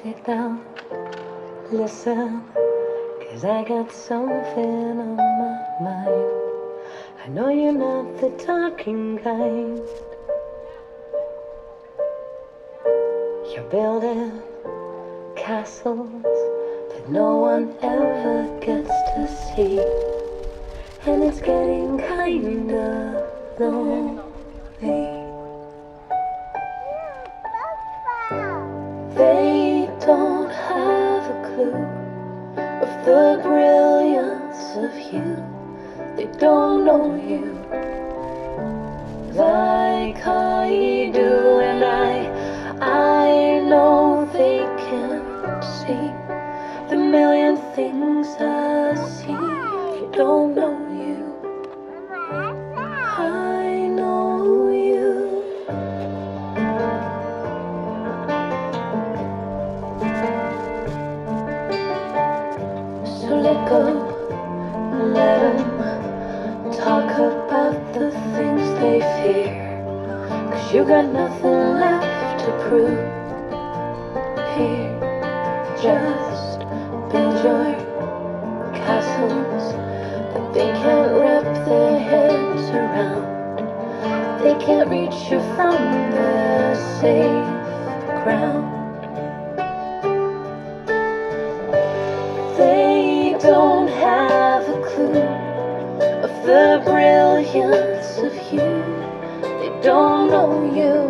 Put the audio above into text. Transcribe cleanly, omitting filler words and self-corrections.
Sit down, listen, 'cause I got something on my mind. I know you're not the talking kind. You're building castles that no one ever gets to see, and it's getting kinda lonely. They don't have a clue of the brilliance of you. They don't know you like I do, and I know they can't see the million things I see. They don't know you. I know you. So let go, let them talk about the things they fear, 'cause you got nothing left to prove here. Just build your castles that they can't wrap their heads around. They can't reach you from the safe ground. They don't have a clue of the brilliance of you. They don't know you